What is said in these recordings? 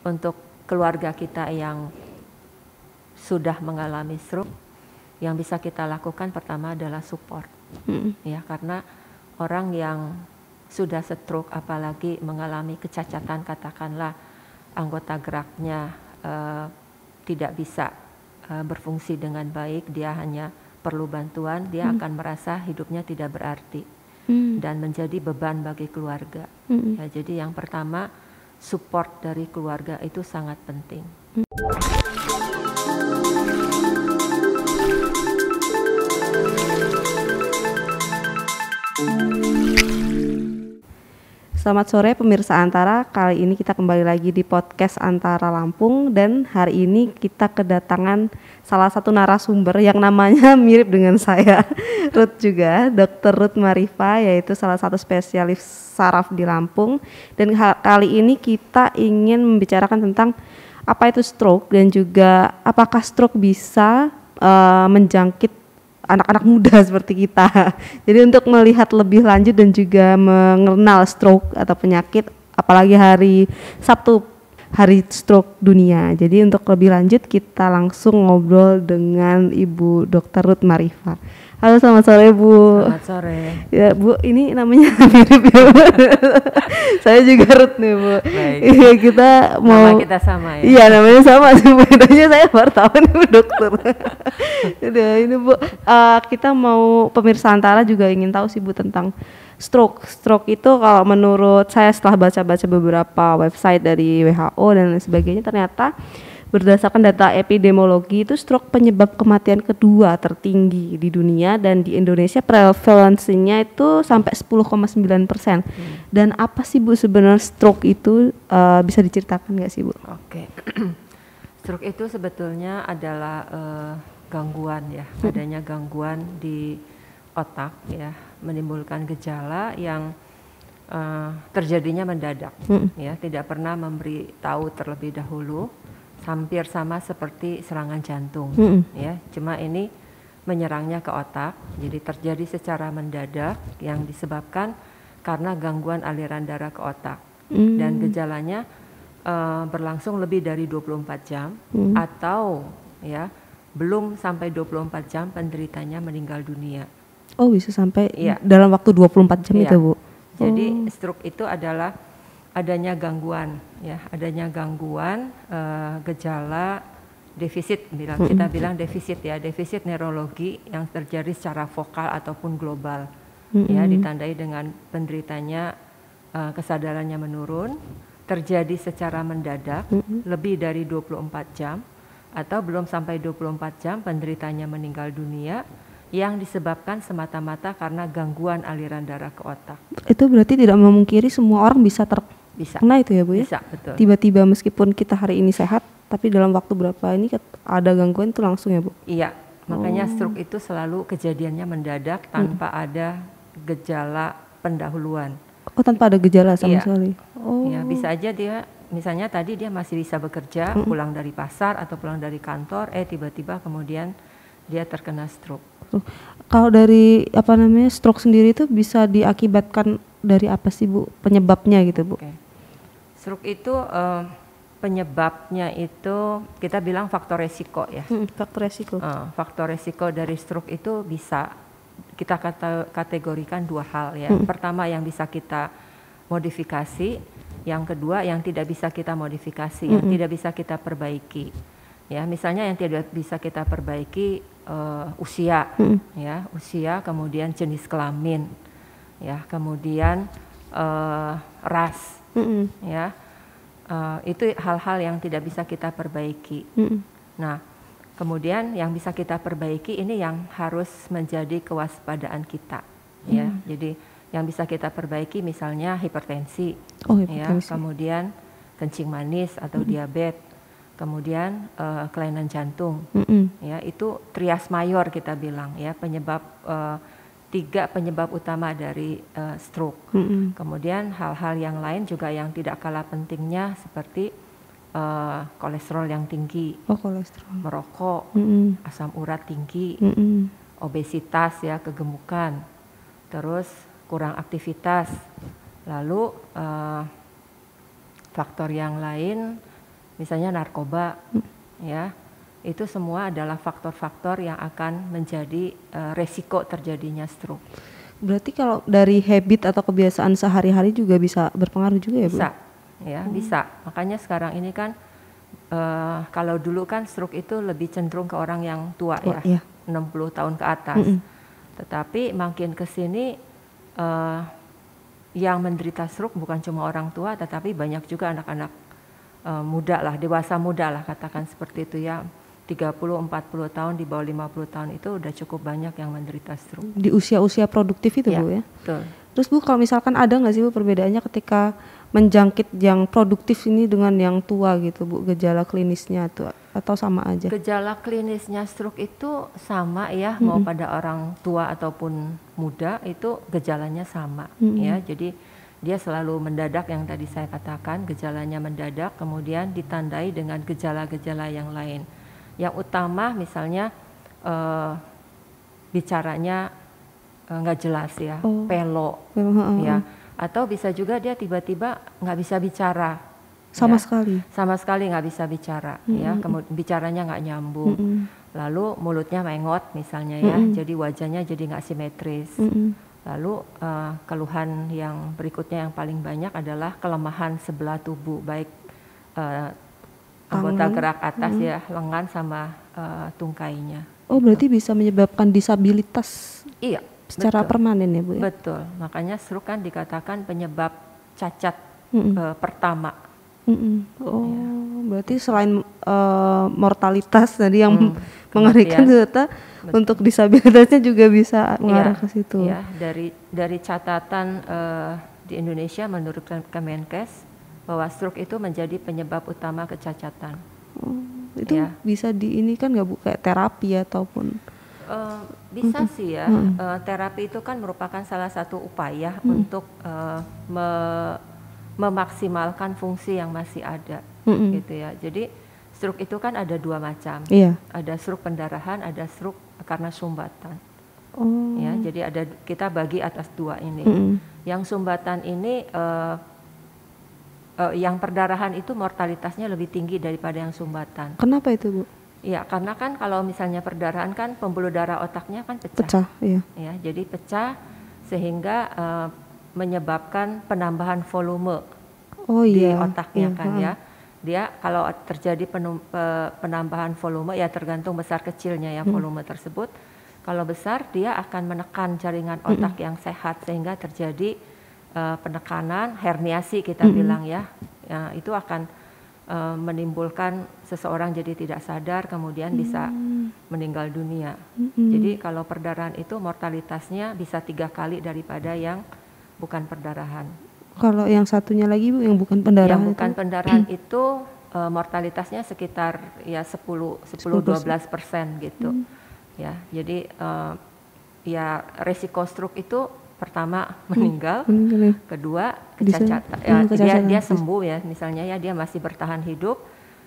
untuk keluarga kita yang sudah mengalami stroke, yang bisa kita lakukan pertama adalah support. Ya, karena orang yang sudah stroke apalagi mengalami kecacatan, katakanlah anggota geraknya tidak bisa berfungsi dengan baik, dia hanya perlu bantuan, dia akan merasa hidupnya tidak berarti dan menjadi beban bagi keluarga. Ya, jadi yang pertama, support dari keluarga itu sangat penting. Selamat sore pemirsa Antara, kali ini kita kembali lagi di podcast Antara Lampung dan hari ini kita kedatangan salah satu narasumber yang namanya mirip dengan saya, Ruth juga, Dr. Ruth Marifa, yaitu salah satu spesialis saraf di Lampung. Dan kali ini kita ingin membicarakan tentang apa itu stroke dan juga apakah stroke bisa menjangkit anak-anak muda seperti kita. Jadi untuk melihat lebih lanjut dan juga mengenal stroke atau penyakit, apalagi hari Sabtu, hari stroke dunia. Jadi untuk lebih lanjut kita langsung ngobrol dengan Ibu Dr. Ruth Marifa. Halo, selamat sore Bu. Selamat sore. Ya Bu, ini namanya mirip ya Bu. Saya juga Ruth nih Bu. Iya, kita mau. Nama kita sama ya? Iya, namanya sama sih Bu. Bedanya saya baru tahu nih Bu dokter. Udah ini Bu, kita mau pemirsa Antara juga ingin tahu sih Bu tentang stroke. Stroke itu kalau menurut saya setelah baca-baca beberapa website dari WHO dan lain sebagainya, ternyata berdasarkan data epidemiologi itu stroke penyebab kematian kedua tertinggi di dunia, dan di Indonesia prevalensinya itu sampai 10,9%. Dan apa sih Bu sebenarnya stroke itu, bisa diceritakan nggak sih Bu? Oke. Stroke itu sebetulnya adalah gangguan ya, adanya gangguan di otak ya, menimbulkan gejala yang terjadinya mendadak ya, tidak pernah memberi tahu terlebih dahulu. Hampir sama seperti serangan jantung ya, cuma ini menyerangnya ke otak, jadi terjadi secara mendadak yang disebabkan karena gangguan aliran darah ke otak. Dan gejalanya berlangsung lebih dari 24 jam atau ya belum sampai 24 jam penderitanya meninggal dunia. Oh, bisa sampai dalam waktu 24 jam itu Bu? Jadi stroke itu adalah adanya gangguan ya, adanya gangguan gejala defisit, kita bilang defisit ya, defisit neurologi yang terjadi secara vokal ataupun global ya, ditandai dengan penderitanya kesadarannya menurun, terjadi secara mendadak lebih dari 24 jam atau belum sampai 24 jam penderitanya meninggal dunia yang disebabkan semata-mata karena gangguan aliran darah ke otak. Itu berarti tidak memungkiri semua orang bisa terkena itu ya Bu ya? Bisa, betul. Tiba-tiba meskipun kita hari ini sehat, tapi dalam waktu berapa ini ada gangguan itu langsung ya Bu? Iya, makanya stroke itu selalu kejadiannya mendadak tanpa ada gejala pendahuluan. Oh, tanpa ada gejala sama sekali? Oh. Ya, bisa aja dia, misalnya tadi dia masih bisa bekerja, pulang dari pasar atau pulang dari kantor, tiba-tiba kemudian dia terkena stroke. Kalau dari stroke sendiri itu bisa diakibatkan dari apa sih Bu penyebabnya gitu Bu? Stroke itu penyebabnya itu kita bilang faktor resiko ya. Faktor resiko. Faktor resiko dari stroke itu bisa kita kategorikan dua hal ya. Pertama yang bisa kita modifikasi, yang kedua yang tidak bisa kita modifikasi, yang tidak bisa kita perbaiki. Ya, misalnya yang tidak bisa kita perbaiki usia, ya, usia, kemudian jenis kelamin, ya, kemudian ras, ya, itu hal-hal yang tidak bisa kita perbaiki. Nah, kemudian yang bisa kita perbaiki ini yang harus menjadi kewaspadaan kita, ya. Jadi yang bisa kita perbaiki misalnya hipertensi, ya, kemudian kencing manis atau diabetes. Kemudian kelainan jantung, ya, itu trias mayor kita bilang ya, penyebab 3 penyebab utama dari stroke. Kemudian hal-hal yang lain juga yang tidak kalah pentingnya seperti kolesterol yang tinggi, merokok, asam urat tinggi, obesitas ya, kegemukan, terus kurang aktivitas, lalu faktor yang lain misalnya narkoba, ya, itu semua adalah faktor-faktor yang akan menjadi resiko terjadinya stroke. Berarti kalau dari habit atau kebiasaan sehari-hari juga bisa berpengaruh juga ya, Bu? Bisa, ya, bisa. Makanya sekarang ini kan kalau dulu kan stroke itu lebih cenderung ke orang yang tua ya, Iya. 60 tahun ke atas. Tetapi makin ke sini yang menderita stroke bukan cuma orang tua, tetapi banyak juga anak-anak muda lah, dewasa muda lah katakan seperti itu ya. 30-40 tahun, di bawah 50 tahun itu udah cukup banyak yang menderita stroke. Di usia-usia produktif itu, Ya, Bu ya? betul. Terus Bu, kalau misalkan ada nggak sih Bu perbedaannya ketika menjangkit yang produktif ini dengan yang tua gitu Bu, gejala klinisnya tuh, atau sama aja? Gejala klinisnya stroke itu sama ya, mau pada orang tua ataupun muda itu gejalanya sama ya. Jadi dia selalu mendadak, yang tadi saya katakan gejalanya mendadak, kemudian ditandai dengan gejala-gejala yang lain. Yang utama misalnya bicaranya nggak jelas ya, pelo ya, atau bisa juga dia tiba-tiba nggak bisa bicara sama ya. sama sekali nggak bisa bicara ya, kemudian bicaranya nggak nyambung, lalu mulutnya mengot misalnya ya, jadi wajahnya jadi nggak simetris. Lalu keluhan yang berikutnya yang paling banyak adalah kelemahan sebelah tubuh, baik anggota gerak atas ya, lengan sama tungkainya. Oh, berarti bisa menyebabkan disabilitas. Iya, secara permanen ya Bu ya? Betul, makanya stroke kan dikatakan penyebab cacat pertama. Oh, ya. Berarti selain mortalitas tadi yang mengerikan, ternyata untuk disabilitasnya juga bisa mengarah ke situ. Ya, dari catatan di Indonesia menurut Kemenkes bahwa stroke itu menjadi penyebab utama kecacatan. Itu ya. Bisa ini kan nggak Bu, kayak terapi ataupun? Bisa sih ya, terapi itu kan merupakan salah satu upaya untuk memaksimalkan fungsi yang masih ada, gitu ya. Jadi stroke itu kan ada dua macam, ada stroke pendarahan, ada stroke karena sumbatan. Ya, jadi kita bagi atas dua ini. Yang sumbatan ini, yang perdarahan itu mortalitasnya lebih tinggi daripada yang sumbatan. Kenapa itu Bu? Ya, karena kan kalau misalnya perdarahan kan pembuluh darah otaknya kan pecah. Iya. Ya, jadi pecah sehingga menyebabkan penambahan volume di otaknya kan ya. Dia kalau terjadi penambahan volume ya tergantung besar kecilnya ya volume tersebut. Kalau besar dia akan menekan jaringan otak yang sehat sehingga terjadi penekanan, herniasi kita bilang ya. Itu akan menimbulkan seseorang jadi tidak sadar, kemudian bisa meninggal dunia. Jadi kalau perdarahan itu mortalitasnya bisa 3 kali daripada yang bukan perdarahan. Kalau yang satunya lagi Bu, yang bukan pendarahan? Yang bukan pendarahan itu mortalitasnya sekitar ya 10-12% gitu. Ya, jadi ya resiko stroke itu pertama meninggal, kedua kecacatan. Ya, dia sembuh ya, misalnya ya dia masih bertahan hidup.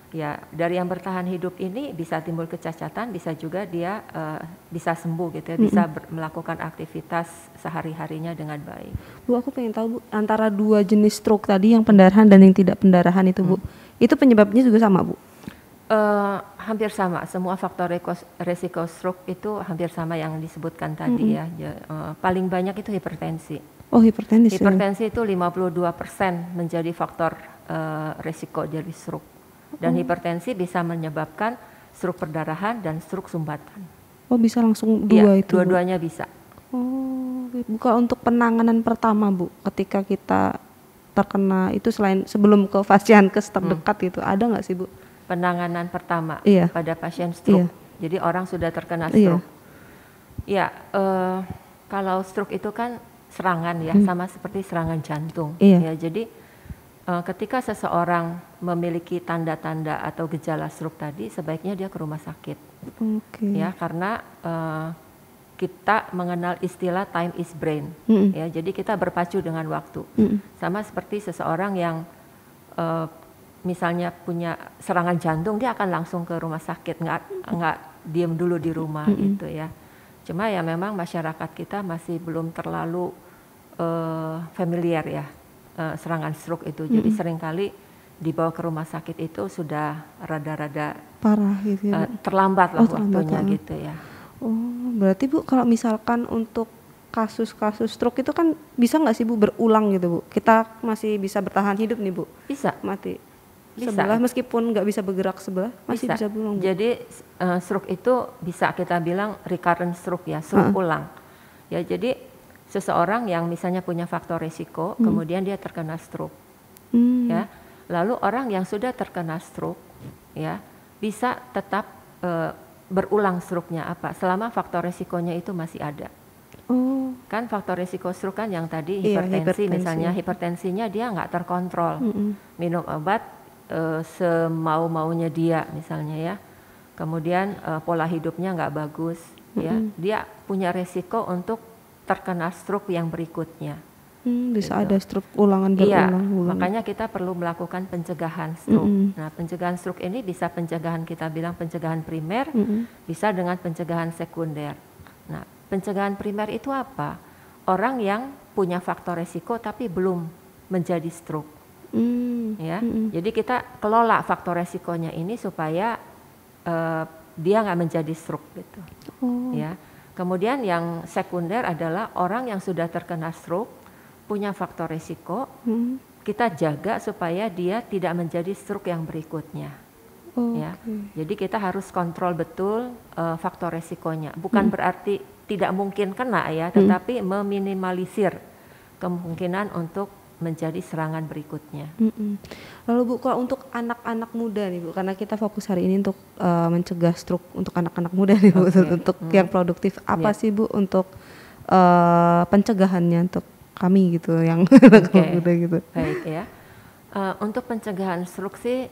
Ya, dari yang bertahan hidup ini bisa timbul kecacatan, bisa juga dia bisa sembuh gitu ya, bisa melakukan aktivitas sehari-harinya dengan baik. Bu, aku pengen tahu Bu, antara dua jenis stroke tadi, yang pendarahan dan yang tidak pendarahan itu Bu, itu penyebabnya juga sama Bu? Hampir sama, semua faktor resiko stroke itu hampir sama yang disebutkan tadi ya. Paling banyak itu hipertensi. Oh, hipertensi. Hipertensi itu 52% menjadi faktor resiko dari stroke. Dan hipertensi bisa menyebabkan stroke perdarahan dan stroke sumbatan. Oh, bisa langsung dua itu? Dua-duanya bisa. Oh, bukan untuk penanganan pertama Bu, ketika kita terkena itu, selain sebelum ke fasciankes terdekat itu, ada nggak sih Bu? Penanganan pertama pada pasien stroke. Jadi orang sudah terkena stroke. Ya, kalau stroke itu kan serangan ya, sama seperti serangan jantung. Ya, jadi ketika seseorang memiliki tanda-tanda atau gejala stroke tadi, sebaiknya dia ke rumah sakit. Ya, karena kita mengenal istilah time is brain. Ya, jadi kita berpacu dengan waktu. Sama seperti seseorang yang misalnya punya serangan jantung, dia akan langsung ke rumah sakit, nggak diem dulu di rumah gitu ya. Cuma ya memang masyarakat kita masih belum terlalu familiar ya serangan stroke itu. Jadi seringkali dibawa ke rumah sakit itu sudah rada-rada parah gitu ya. terlambat lah waktunya terlambat. gitu ya. Oh, berarti Bu kalau misalkan untuk kasus-kasus stroke itu kan bisa nggak sih Bu berulang gitu Bu? Kita masih bisa bertahan hidup nih Bu? Bisa. Mati Bisa. sebelah meskipun nggak bisa bergerak sebelah masih bisa berulang Bu? Jadi stroke itu bisa kita bilang recurrent stroke ya, stroke ulang. Ya jadi seseorang yang misalnya punya faktor resiko, kemudian dia terkena stroke, ya. Lalu orang yang sudah terkena stroke, ya bisa tetap berulang stroke-nya apa? Selama faktor resikonya itu masih ada. Oh. Kan faktor resiko stroke kan yang tadi Iya, hipertensi misalnya, hipertensinya dia nggak terkontrol, minum obat semau-maunya dia misalnya ya. Kemudian pola hidupnya nggak bagus, ya. Dia punya resiko untuk terkena stroke yang berikutnya. Bisa gitu. ada stroke ulangan Iya, berulang. makanya kita perlu melakukan pencegahan stroke. Nah, pencegahan stroke ini bisa pencegahan kita bilang pencegahan primer, bisa dengan pencegahan sekunder. Nah, pencegahan primer itu apa? Orang yang punya faktor resiko tapi belum menjadi stroke. Ya, jadi kita kelola faktor resikonya ini supaya dia nggak menjadi stroke gitu. Ya, kemudian yang sekunder adalah orang yang sudah terkena stroke punya faktor resiko, kita jaga supaya dia tidak menjadi stroke yang berikutnya. Ya, jadi kita harus kontrol betul faktor resikonya. Bukan berarti tidak mungkin kena ya, tetapi meminimalisir kemungkinan untuk menjadi serangan berikutnya. Lalu Bu, kalau untuk anak-anak muda nih Bu, karena kita fokus hari ini untuk mencegah stroke untuk anak-anak muda nih Bu, untuk yang produktif. Apa sih Bu untuk pencegahannya untuk kami gitu yang anak muda gitu? Baik ya. Untuk pencegahan stroke sih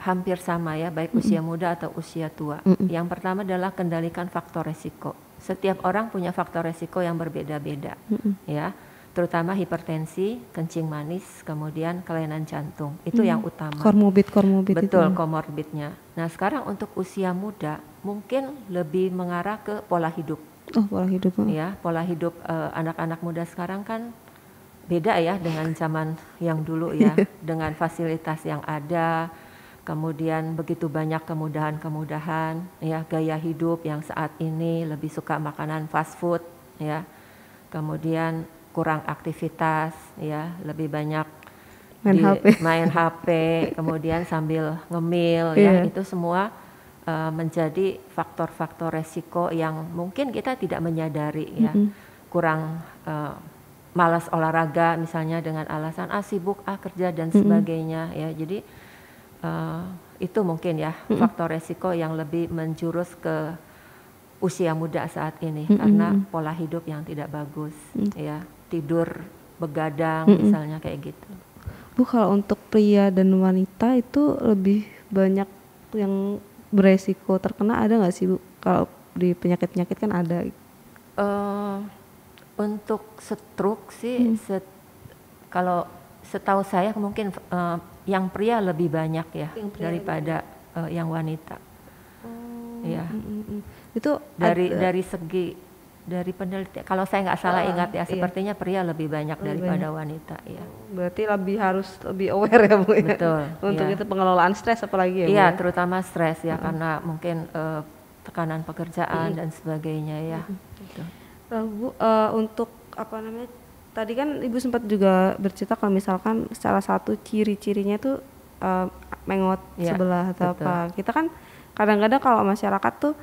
hampir sama ya, baik usia muda atau usia tua. Yang pertama adalah kendalikan faktor resiko. Setiap orang punya faktor resiko yang berbeda-beda, ya. Terutama hipertensi, kencing manis, kemudian kelainan jantung. Itu yang utama. Komorbid Betul, itu. komorbidnya. Nah, sekarang untuk usia muda mungkin lebih mengarah ke pola hidup. Oh, pola hidup. Ya, pola hidup anak-anak muda sekarang kan beda ya dengan zaman yang dulu ya, dengan fasilitas yang ada, kemudian begitu banyak kemudahan-kemudahan, ya, gaya hidup yang saat ini lebih suka makanan fast food, ya, kemudian kurang aktivitas, ya, lebih banyak main HP, kemudian sambil ngemil, ya, itu semua menjadi faktor-faktor resiko yang mungkin kita tidak menyadari, ya, kurang malas olahraga misalnya dengan alasan sibuk kerja dan sebagainya, ya, jadi itu mungkin ya faktor resiko yang lebih menjurus ke usia muda saat ini karena pola hidup yang tidak bagus, ya, tidur begadang misalnya kayak gitu. Bu, kalau untuk pria dan wanita itu lebih banyak yang beresiko terkena, ada nggak sih Bu? Kalau di penyakit-penyakit kan ada. Untuk stroke sih, kalau setahu saya mungkin yang pria lebih banyak ya daripada yang wanita. Ya. Itu dari segi dari penelitian, kalau saya nggak salah ingat ya, sepertinya pria lebih banyak daripada wanita. Ya. Berarti harus lebih aware ya Bu. Betul. Untuk itu pengelolaan stres apalagi ya Bu. Iya, terutama stres ya, karena mungkin tekanan pekerjaan dan sebagainya ya. Gitu. Bu, untuk tadi kan Ibu sempat juga bercerita kalau misalkan salah satu ciri-cirinya tuh mengot sebelah atau apa. Kita kan kadang-kadang kalau masyarakat tuh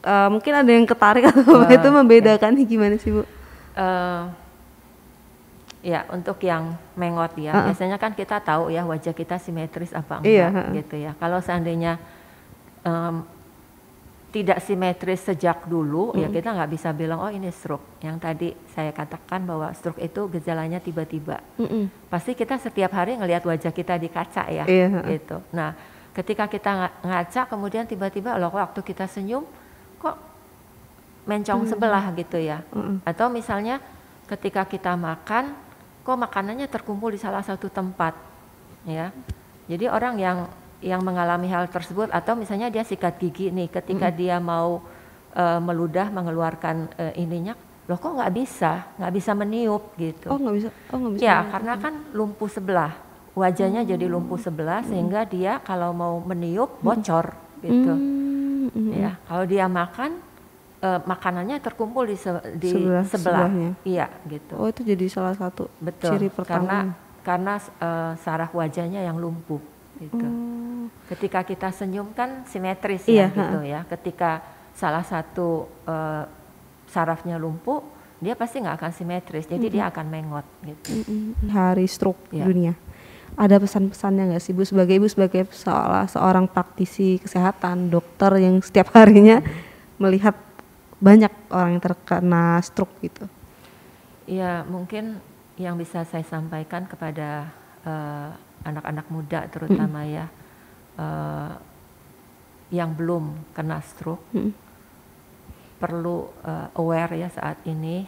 mungkin ada yang ketarik atau itu membedakan gimana sih Bu? Ya, untuk yang mengot ya, biasanya kan kita tahu ya wajah kita simetris apa enggak gitu ya. Kalau seandainya tidak simetris sejak dulu, ya kita nggak bisa bilang oh ini stroke. Yang tadi saya katakan bahwa stroke itu gejalanya tiba-tiba. Pasti kita setiap hari ngelihat wajah kita di kaca ya, gitu. Nah, ketika kita ngaca kemudian tiba-tiba loh waktu kita senyum kok mencong sebelah gitu ya. Atau misalnya ketika kita makan kok makanannya terkumpul di salah satu tempat, ya. Jadi orang yang mengalami hal tersebut, atau misalnya dia sikat gigi nih, ketika dia mau meludah mengeluarkan ininya, loh kok nggak bisa meniup gitu. Oh nggak bisa. Ya karena kan lumpuh sebelah, wajahnya jadi lumpuh sebelah sehingga dia kalau mau meniup bocor gitu. Ya, kalau dia makan makanannya terkumpul di sebelah. Sebelahnya. Iya, gitu. Oh, itu jadi salah satu Betul, ciri pertama. karena saraf wajahnya yang lumpuh gitu. Ketika kita senyum kan simetris ya gitu ya. Ketika salah satu sarafnya lumpuh, dia pasti nggak akan simetris, jadi dia akan mengot gitu. Hari stroke dunia. Ada pesan-pesannya nggak sih Bu, sebagai ibu, sebagai seorang praktisi kesehatan, dokter yang setiap harinya melihat banyak orang yang terkena stroke gitu? Ya, mungkin yang bisa saya sampaikan kepada anak-anak muda terutama ya, yang belum kena stroke, perlu aware ya saat ini.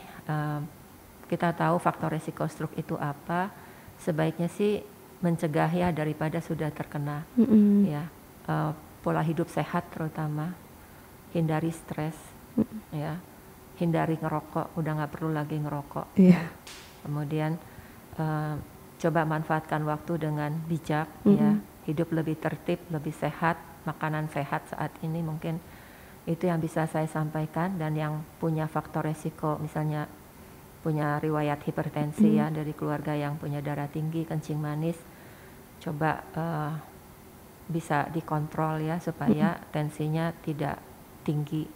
Kita tahu faktor resiko stroke itu apa, sebaiknya sih mencegah ya daripada sudah terkena. Ya, pola hidup sehat terutama, hindari stres, ya, hindari ngerokok, udah nggak perlu lagi ngerokok. Ya. Kemudian coba manfaatkan waktu dengan bijak, ya, hidup lebih tertib, lebih sehat, makanan sehat saat ini mungkin itu yang bisa saya sampaikan. Dan yang punya faktor resiko, misalnya punya riwayat hipertensi ya dari keluarga yang punya darah tinggi, kencing manis, coba bisa dikontrol ya supaya tensinya tidak tinggi.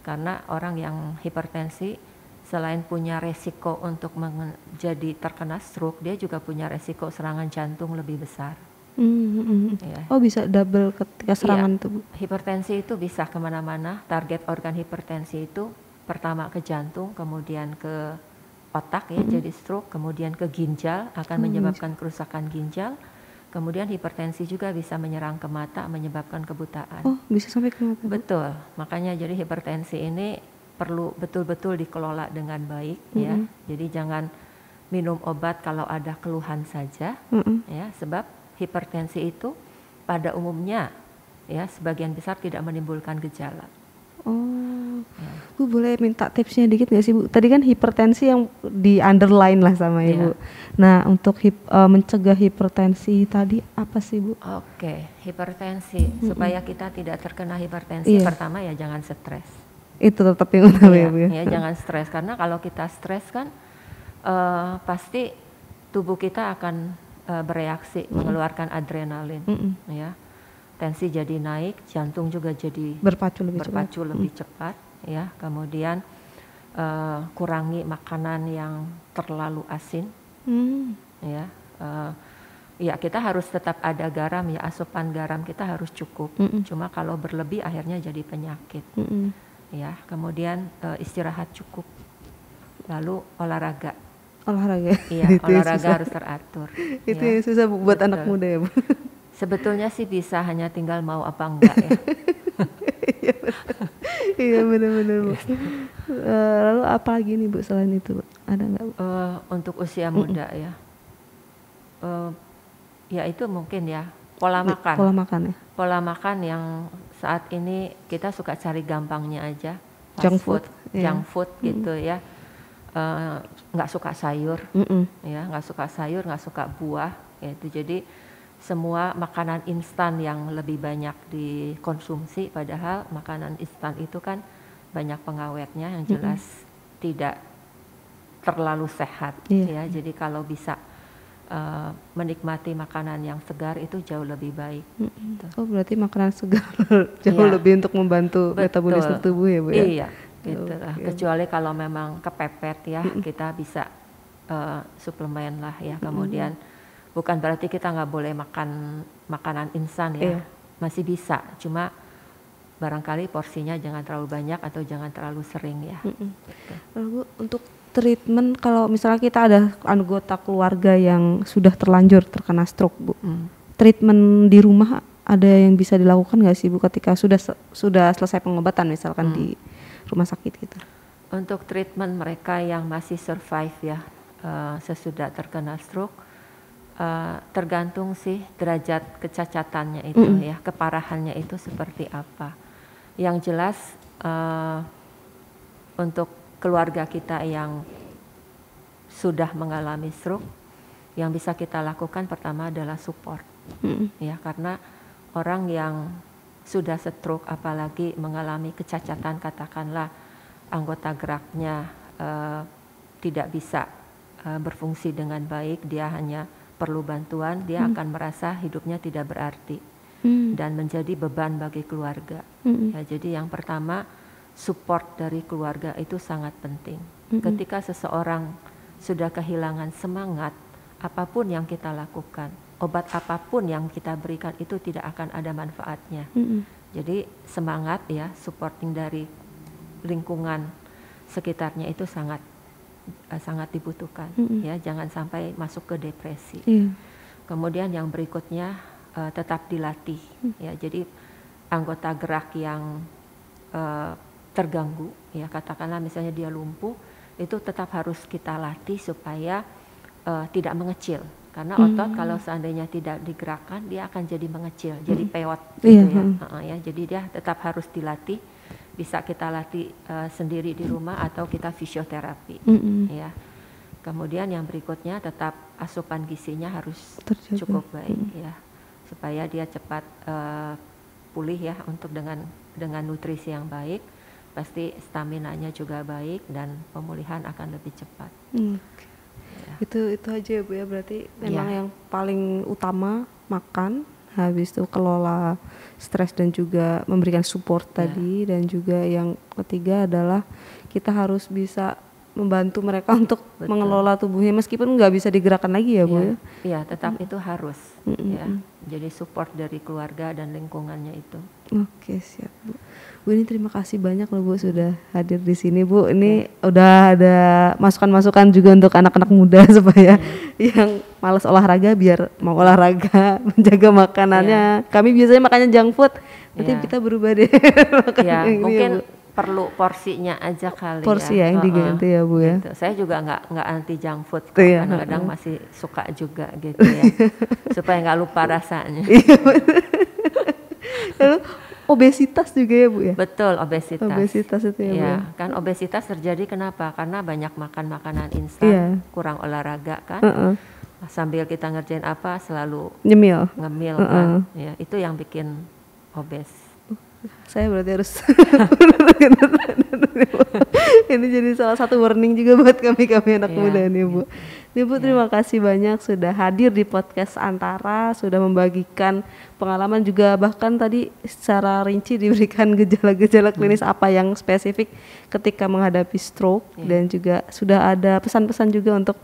Karena orang yang hipertensi selain punya resiko untuk menjadi terkena stroke, dia juga punya resiko serangan jantung lebih besar. Ya. Oh, bisa double ketika serangan itu Bu? Hipertensi itu bisa kemana-mana. Target organ hipertensi itu pertama ke jantung, kemudian ke otak ya, jadi stroke, kemudian ke ginjal, akan menyebabkan kerusakan ginjal. Kemudian hipertensi juga bisa menyerang ke mata, menyebabkan kebutaan. Oh, bisa sampai ke mata. Betul, makanya jadi hipertensi ini perlu betul-betul dikelola dengan baik ya. Jadi jangan minum obat kalau ada keluhan saja, ya, sebab hipertensi itu pada umumnya ya sebagian besar tidak menimbulkan gejala. Oh, ya. Bu boleh minta tipsnya dikit nggak sih Bu? Tadi kan hipertensi yang di underline lah sama Ibu. Nah, untuk mencegah hipertensi tadi apa sih Bu? Oke, hipertensi supaya kita tidak terkena hipertensi, pertama ya jangan stres. Itu tetap yang utama ya Bu ya? Ya, jangan stres, karena kalau kita stres kan pasti tubuh kita akan bereaksi mengeluarkan adrenalin, ya. Tensi jadi naik, jantung juga jadi berpacu lebih cepat, ya. Kemudian kurangi makanan yang terlalu asin, ya. Ya kita harus tetap ada garam ya, asupan garam kita harus cukup. Cuma kalau berlebih akhirnya jadi penyakit, ya. Kemudian istirahat cukup, lalu olahraga. Iya, olahraga harus teratur. Itu ya. Yang susah buat anak muda ya Bu. Sebetulnya sih bisa, hanya tinggal mau apa enggak ya. Iya benar-benar Bu. Lalu apa lagi nih Bu selain itu Bu? Ada nggak Bu? Untuk usia muda ya, ya itu mungkin ya pola makan. Pola makan yang saat ini kita suka cari gampangnya aja, junk food gitu ya. Nggak suka sayur, ya nggak suka sayur, nggak suka buah, gitu. Jadi semua makanan instan yang lebih banyak dikonsumsi, padahal makanan instan itu kan banyak pengawetnya yang jelas tidak terlalu sehat, ya. Jadi kalau bisa menikmati makanan yang segar itu jauh lebih baik. Oh, berarti makanan segar jauh lebih untuk membantu metabolisme tubuh ya Bu ya? Iya, gitu lah. Kecuali kalau memang kepepet ya, kita bisa suplemen lah ya. Kemudian bukan berarti kita nggak boleh makan makanan instan ya, masih bisa. Cuma barangkali porsinya jangan terlalu banyak atau jangan terlalu sering ya. Lalu untuk treatment, kalau misalnya kita ada anggota keluarga yang sudah terlanjur terkena stroke Bu, treatment di rumah ada yang bisa dilakukan nggak sih Bu ketika sudah selesai pengobatan misalkan di rumah sakit gitu? Untuk treatment mereka yang masih survive ya sesudah terkena stroke, tergantung sih derajat kecacatannya itu ya, keparahannya itu seperti apa. Yang jelas untuk keluarga kita yang sudah mengalami stroke, yang bisa kita lakukan pertama adalah support, ya, karena orang yang sudah stroke apalagi mengalami kecacatan, katakanlah anggota geraknya tidak bisa berfungsi dengan baik, dia hanya perlu bantuan, dia akan merasa hidupnya tidak berarti dan menjadi beban bagi keluarga. Ya, jadi yang pertama support dari keluarga itu sangat penting. Ketika seseorang sudah kehilangan semangat, apapun yang kita lakukan, obat apapun yang kita berikan itu tidak akan ada manfaatnya. Jadi semangat, ya, supporting dari lingkungan sekitarnya itu sangat dibutuhkan. Ya, jangan sampai masuk ke depresi. Kemudian yang berikutnya tetap dilatih. Ya, jadi anggota gerak yang terganggu, ya, katakanlah misalnya dia lumpuh, itu tetap harus kita latih supaya tidak mengecil, karena otot kalau seandainya tidak digerakkan dia akan jadi mengecil, jadi peot gitu ya. Jadi dia tetap harus dilatih, bisa kita latih sendiri di rumah atau kita fisioterapi, ya. Kemudian yang berikutnya tetap asupan gizinya harus cukup baik, ya, supaya dia cepat pulih, ya, untuk dengan nutrisi yang baik, pasti staminanya juga baik dan pemulihan akan lebih cepat. Itu aja ya Bu ya, berarti memang yang paling utama makan, habis itu kelola stres dan juga memberikan support tadi, dan juga yang ketiga adalah kita harus bisa membantu mereka untuk mengelola tubuhnya meskipun nggak bisa digerakkan lagi ya Bu ya. Iya, tetap itu harus, ya. Jadi support dari keluarga dan lingkungannya itu. Oke, siap Bu. Bu, ini terima kasih banyak loh Bu sudah hadir di sini Bu. Ini udah ada masukan-masukan juga untuk anak-anak muda supaya yang malas olahraga biar mau olahraga, menjaga makanannya. Kami biasanya makannya junk food, nanti kita berubah deh. Mungkin perlu porsinya aja kali, porsi ya yang diganti ya Bu ya. Gitu. Saya juga nggak anti junk food, kadang-kadang masih suka juga gitu ya, supaya nggak lupa rasanya. Lalu obesitas juga ya Bu ya? Betul, obesitas. Obesitas itu ya Bu ya. Kan obesitas terjadi kenapa? Karena banyak makan makanan instan, kurang olahraga kan. Sambil kita ngerjain apa selalu ngemil kan. Ya, itu yang bikin obes. Saya berarti harus ini jadi salah satu warning juga buat kami anak muda nih Bu. Nih Bu, terima kasih banyak sudah hadir di podcast Antara, sudah membagikan pengalaman juga, bahkan tadi secara rinci diberikan gejala-gejala klinis apa yang spesifik ketika menghadapi stroke, dan juga sudah ada pesan-pesan juga untuk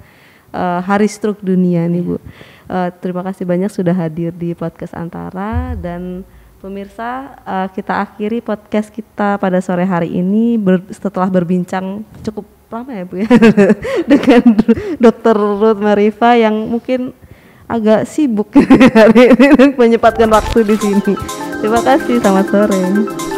Hari Stroke Dunia nih Bu. Terima kasih banyak sudah hadir di podcast Antara, dan pemirsa, kita akhiri podcast kita pada sore hari ini setelah berbincang cukup lama ya Bu ya dengan Dr. Ruth Marifa yang mungkin agak sibuk hari ini menyempatkan waktu di sini. Terima kasih, selamat sore.